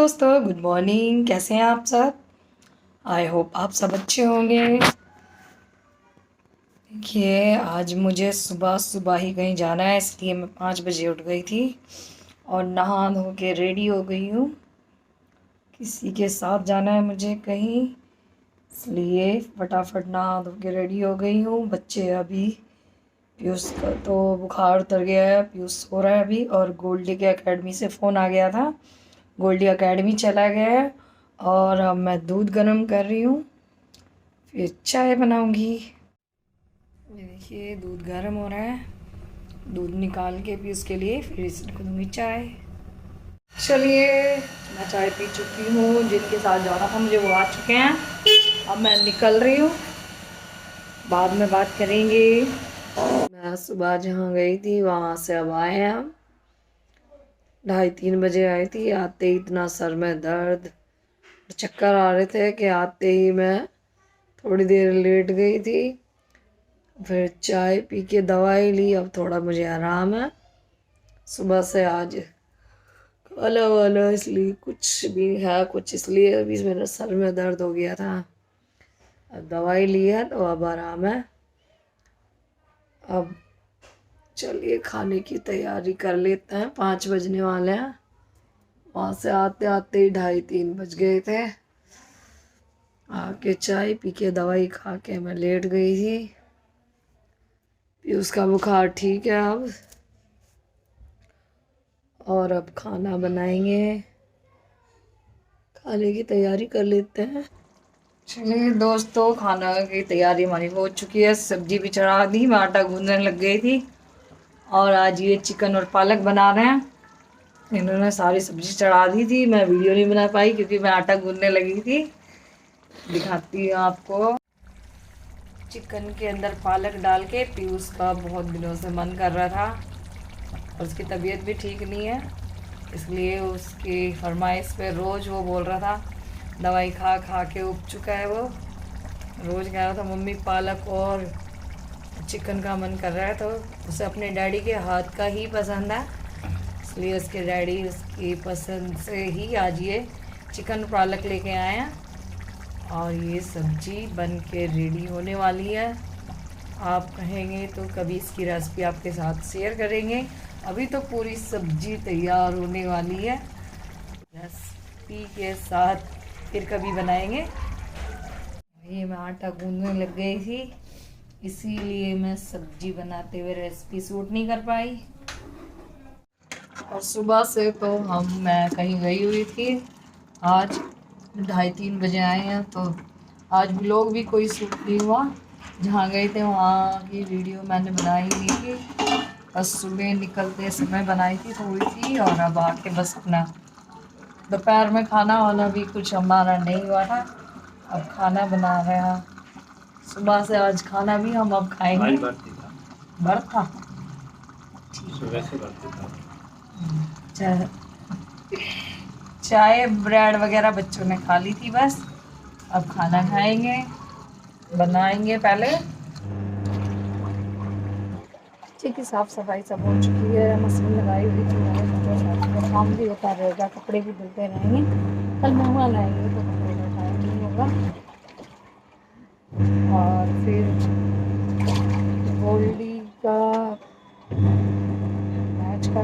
दोस्तों, good morning. कैसे हैं आप सब? आई होप आप सब अच्छे होंगे। देखिए, आज मुझे सुबह सुबह ही कहीं जाना है, इसलिए मैं 5 बजे उठ गई थी और नहा धो के रेडी हो गई हूँ। किसी के साथ जाना है मुझे कहीं, इसलिए फटाफट नहा धो के रेडी हो गई हूँ। बच्चे अभी, पीयूष का तो बुखार उतर गया है, पीयूष सो रहा है अभी, और गोल्डी के एकेडमी से फ़ोन आ गया था, गोल्डी एकेडमी चला गया है। और अब मैं दूध गर्म कर रही हूँ, फिर चाय बनाऊंगी। ये देखिए, दूध गर्म हो रहा है, दूध निकाल के भी उसके लिए फिर इसमें दूंगी चाय। चलिए, मैं चाय पी चुकी हूँ, जिनके साथ जाना था मुझे वो आ चुके हैं। अब मैं निकल रही हूँ, बाद में बात करेंगे। मैं सुबह जहाँ गई थी वहाँ से अब आए हैं हम। 2:30-3 बजे आई थी। आते ही इतना सर में दर्द, चक्कर आ रहे थे कि आते ही मैं थोड़ी देर लेट गई थी। फिर चाय पी के दवाई ली, अब थोड़ा मुझे आराम है। सुबह से आज काला वाला, इसलिए कुछ भी है, कुछ इसलिए अभी मेरे सर में दर्द हो गया था। अब दवाई ली है तो अब आराम है। अब चलिए खाने की तैयारी कर लेते हैं, 5 बजने वाले हैं। वहाँ से आते आते ही 2:30-3 बज गए थे। आके चाय पी के दवाई खा के मैं लेट गई थी। पीयूष का बुखार ठीक है अब, और अब खाना बनाएंगे, खाने की तैयारी कर लेते हैं। चलिए दोस्तों, खाना की तैयारी हमारी हो चुकी है, सब्जी भी चढ़ा दी, मैं आटा गूंदने लग गई थी। और आज ये चिकन और पालक बना रहे हैं। इन्होंने सारी सब्जी चढ़ा दी थी, मैं वीडियो नहीं बना पाई क्योंकि मैं आटा गूंदने लगी थी। दिखाती हूँ आपको। चिकन के अंदर पालक डाल के, पीयूष का बहुत दिनों से मन कर रहा था और उसकी तबीयत भी ठीक नहीं है, इसलिए उसकी फरमाइश पे रोज़ वो बोल रहा था, दवाई खा खा के उब चुका है वो। रोज़ कह रहा था मम्मी पालक और चिकन का मन कर रहा है, तो उसे अपने डैडी के हाथ का ही पसंद है, इसलिए उसके डैडी उसकी पसंद से ही आज ये चिकन पालक लेके आए हैं। और ये सब्जी बन के रेडी होने वाली है। आप कहेंगे तो कभी इसकी रेसिपी आपके साथ शेयर करेंगे, अभी तो पूरी सब्जी तैयार होने वाली है। रेसिपी के साथ फिर कभी बनाएंगे। ये मैं आटा गूंदने लग गई थी, इसीलिए मैं सब्जी बनाते हुए रेसिपी शूट नहीं कर पाई। और सुबह से तो मैं कहीं गई हुई थी, आज 2:30-3 बजे आए हैं, तो आज व्लॉग भी कोई शूट नहीं हुआ। जहाँ गए थे वहाँ की वीडियो मैंने बनाई नहीं थी, बस सुबह निकलते समय बनाई थी थोड़ी सी, और अब आके बस अपना दोपहर में खाना वाना भी कुछ हमारा नहीं हुआ था, अब खाना बना रहे हैं। सुबह से आज खाना भी हम अब खाएंगे। बर्थ था, सुबह से चाय ब्रेड वगैरह बच्चों ने खा ली थी बस। अब खाना खाएंगे, बनाएंगे। पहले बच्चे की साफ सफाई सब हो चुकी है, मशीन लगाई हुई थी, मैंने काम भी होता रहेगा, कपड़े भी धुलते रहेंगे। कल मेहमान आएंगे तो कपड़े का टाइम नहीं होगा। और फिर गोल्डी का मैच का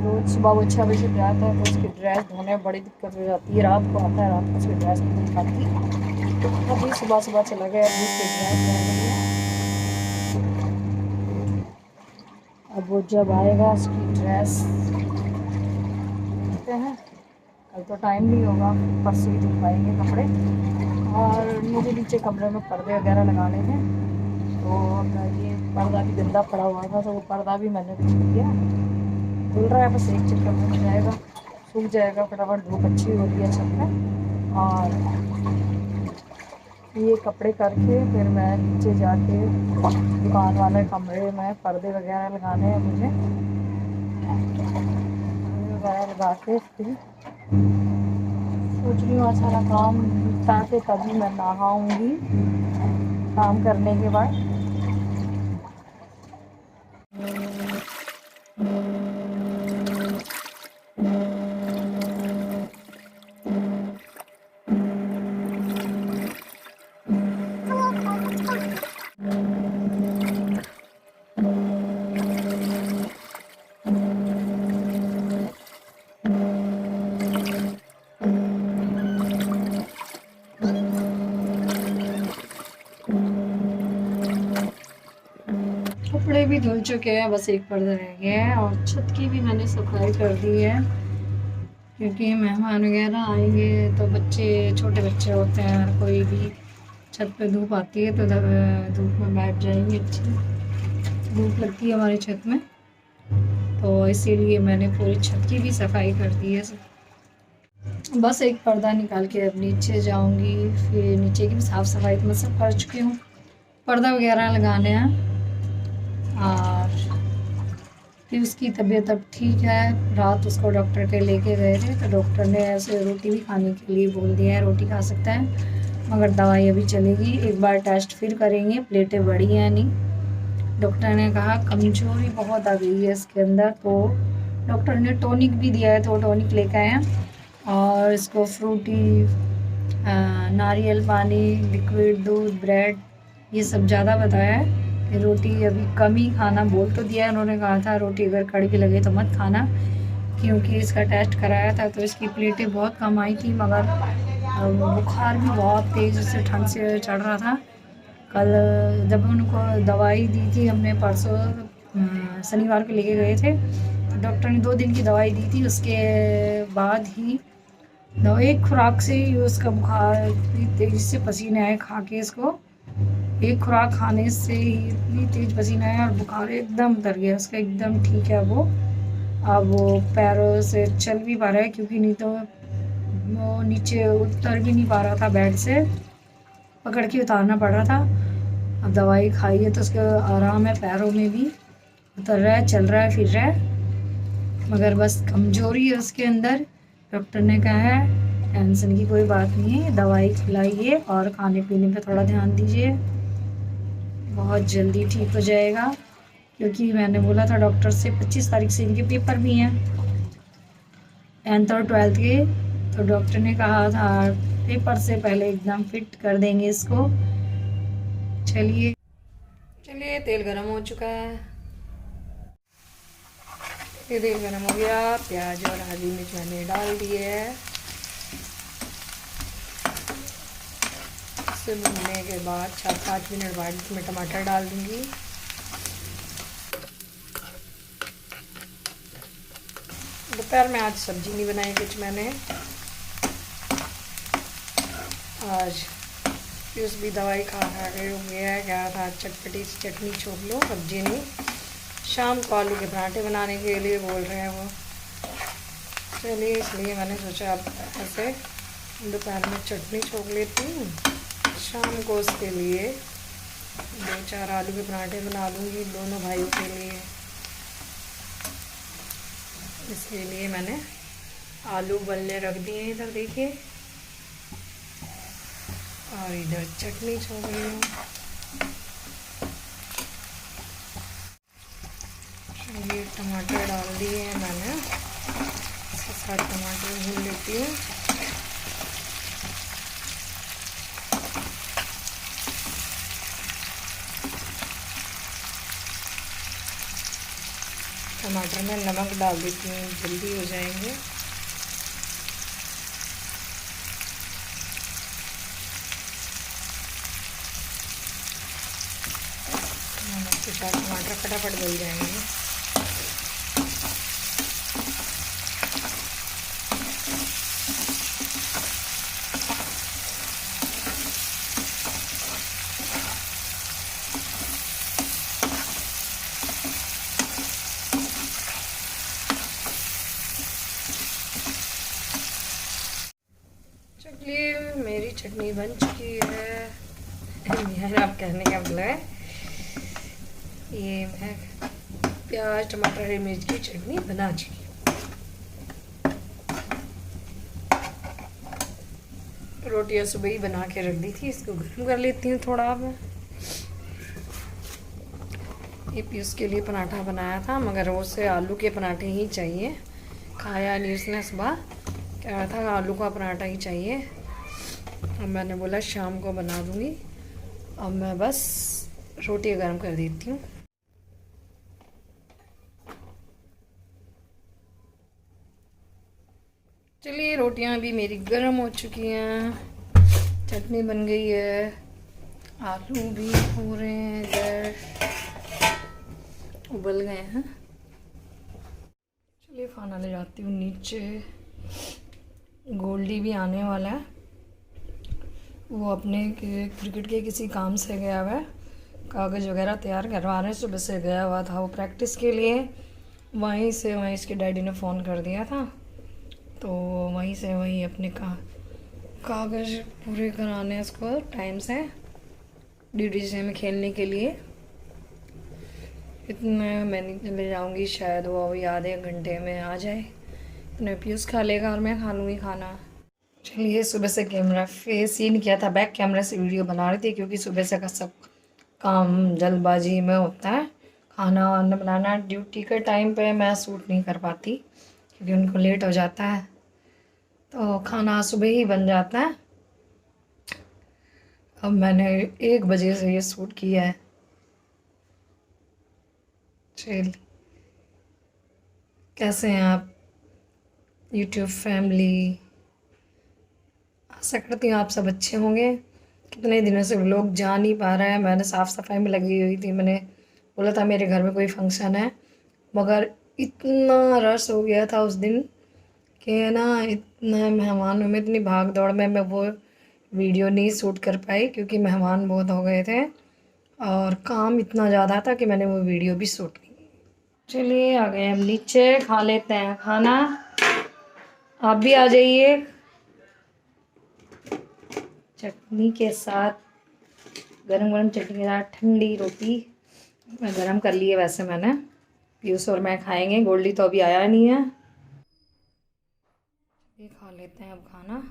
रोज सुबह वो 6 बजे जाता है, तो उसकी ड्रेस धोने में बड़ी दिक्कत हो जाती है। रात को आता है, रात को उसकी ड्रेस नहीं खाती, तो अभी सुबह सुबह चला गया, अभी उसकी ड्रेस धो रही है। अब वो जब आएगा उसकी ड्रेस धोते हैं। कल तो टाइम नहीं होगा, परसों ही धुल पाएंगे कपड़े। और मुझे नीचे कमरे में पर्दे वगैरह लगाने थे, तो ये पर्दा भी गंदा पड़ा हुआ था, तो वो पर्दा भी मैंने धुल दिया। धुल रहा है, बस एक चक्कर में हो जाएगा, सूख जाएगा फटाफट, धूप अच्छी हो रही है छत में। और ये कपड़े करके फिर मैं नीचे जाके दुकान वाले कमरे में पर्दे वगैरह लगाने हैं मुझे, पर्दे वगैरह लगा के फिर सोच रही हूँ सारा काम निपटा के तभी मैं नहाऊंगी काम करने के बाद। भी धुल चुके हैं, बस एक पर्दा रह गया है। और छत की भी मैंने सफाई कर दी है, क्योंकि मेहमान वगैरह आएंगे तो बच्चे, छोटे बच्चे होते हैं, कोई भी छत पे धूप आती है तो धूप में बैठ जाएंगे। अच्छी धूप लगती है हमारी छत में, तो इसीलिए मैंने पूरी छत की भी सफाई कर दी है। बस एक पर्दा निकाल के अब नीचे जाऊंगी, फिर नीचे की भी साफ़ सफाई तो मैं सब कर चुकी हूँ। पर्दा वगैरह लगाने हैं। और फिर उसकी तबीयत अब ठीक है। रात उसको डॉक्टर के लेके गए थे, तो डॉक्टर ने ऐसे रोटी भी खाने के लिए बोल दिया है, रोटी खा सकता है, मगर दवाई अभी चलेगी। एक बार टेस्ट फिर करेंगे, प्लेटें बढ़ी हैं नहीं। डॉक्टर ने कहा कमजोरी बहुत आ गई है इसके अंदर, तो डॉक्टर ने टॉनिक भी दिया है, तो टॉनिक लेकर आए हैं। और इसको फ्रूटी, नारियल पानी, लिक्विड दूध, ब्रेड, ये सब ज़्यादा बताया है। रोटी अभी कम ही खाना बोल तो दिया है, उन्होंने कहा था रोटी अगर कड़वी लगे तो मत खाना, क्योंकि इसका टेस्ट कराया था तो इसकी प्लेटें बहुत कम आई थी, मगर बुखार भी बहुत तेज़ से ठंड से चढ़ रहा था। कल जब उनको दवाई दी थी हमने, परसों शनिवार को लेके गए थे, तो डॉक्टर ने 2 दिन की दवाई दी थी। उसके बाद ही एक खुराक से ही उसका बुखार इतनी तेज़ी से पसीने आए, खा के इसको एक खुराक खाने से ही इतनी तेज़ पसीना आया और बुखार एकदम उतर गया उसका, एकदम ठीक है वो। अब वो पैरों से चल भी पा रहा है, क्योंकि नहीं तो वो नीचे उतर भी नहीं पा रहा था, बेड से पकड़ के उतारना पड़ रहा था। अब दवाई खाई है तो उसका आराम है, पैरों में भी उतर रहा है, चल रहा है, फिर रहा है, मगर बस कमज़ोरी है उसके अंदर। डॉक्टर ने कहा है टेंशन की कोई बात नहीं है, दवाई खिलाइए और खाने पीने पे थोड़ा ध्यान दीजिए, बहुत जल्दी ठीक हो जाएगा। क्योंकि मैंने बोला था डॉक्टर से 25 तारीख से इनके पेपर भी हैं, 10th और 12th के, तो डॉक्टर ने कहा था पेपर से पहले एकदम फिट कर देंगे इसको। चलिए तेल गरम हो चुका है, ये तेल गरम हो गया, प्याज और हरी मिर्च मैंने डाल दिए है। इसे भूनने के बाद 4-5 मिनट बाद इसमें टमाटर डाल दूंगी। दोपहर में आज सब्जी नहीं बनाई कुछ मैंने, आज पीयूष भी दवाई खा के हो गया है, क्या था चटपटी सी चटनी छोक लो, सब्जी नहीं। शाम को आलू के पराठे बनाने के लिए बोल रहे हैं वो, चलिए इसलिए मैंने सोचा अब ऐसे दोपहर में चटनी छोक लेती हूँ, शाम को उसके लिए 2-4 आलू के पराठे बना दूँगी दोनों भाइयों के लिए। इसके लिए मैंने आलू उबलने रख दिए हैं इधर देखिए, और इधर चटनी छोड़ रही हूँ। ये टमाटर डाल दिए हैं मैंने, इसके साथ टमाटर भून लेती हूँ। टमाटर में नमक डाल देती हूँ, जल्दी हो जाएंगे। नमक के साथ टमाटर फटाफट गल जाएंगे। चलिए मेरी चटनी बन चुकी है। यार आप कहने का मतलब है, ये मैं प्याज टमाटर हरी मिर्च की चटनी बना चुकी हूँ। रोटियां सुबह ही बना के रख दी थी, इसको गर्म कर लेती हूँ थोड़ा। अब ये पीस के लिए पराठा बनाया था, मगर उसे आलू के पराठे ही चाहिए, खाया नहीं उसने। सुबह कह रहा था आलू का पराठा ही चाहिए, अब मैंने बोला शाम को बना दूँगी। अब मैं बस रोटी गर्म कर देती हूँ। चलिए रोटियां भी मेरी गर्म हो चुकी हैं, चटनी बन गई है, आलू भी हो रहे हैं इधर, उबल गए हैं। चलिए खाना ले जाती हूँ नीचे। गोल्डी भी आने वाला है, वो अपने क्रिकेट के किसी काम से गया हुआ है, कागज़ वगैरह तैयार करवा रहे हैं। सुबह से गया हुआ था वो प्रैक्टिस के लिए, वहीं इसके डैडी ने फ़ोन कर दिया था, तो वहीं अपने कागज़ पूरे कराने हैं उसको टाइम से DDC में खेलने के लिए। इतना मैं नहीं चले जाऊँगी, शायद वो अभी आधे घंटे में आ जाए। इतने पीयूष खा लेगा और मैं खा लूँगी खाना। चलिए सुबह से कैमरा फेस सीन किया था, बैक कैमरे से वीडियो बना रही थी, क्योंकि सुबह से का सब काम जल्दबाजी में होता है। खाना वाना बनाना ड्यूटी के टाइम पे मैं शूट नहीं कर पाती, क्योंकि उनको लेट हो जाता है, तो खाना सुबह ही बन जाता है। अब मैंने 1 बजे से ये शूट किया है। चलिए, कैसे हैं आप यूट्यूब फैमिली? आशा करती हूँ आप सब अच्छे होंगे। कितने दिनों से लोग जा नहीं पा रहे हैं। मैंने साफ़ सफाई में लगी हुई थी, मैंने बोला था मेरे घर में कोई फंक्शन है, मगर इतना रश हो गया था उस दिन कि ना, इतना मेहमानों में, इतनी भाग दौड़ में मैं वो वीडियो नहीं शूट कर पाई, क्योंकि मेहमान बहुत हो गए थे और काम इतना ज़्यादा था कि मैंने वो वीडियो भी शूट नहीं की। चलिए आ गए हम नीचे, खा लेते हैं खाना। आप भी आ जाइए चटनी के साथ, गरम गरम चटनी के साथ ठंडी रोटी। मैं गरम कर ली है वैसे मैंने, पीयूष और मैं खाएंगे, गोल्डी तो अभी आया नहीं है। ये खा लेते हैं अब खाना।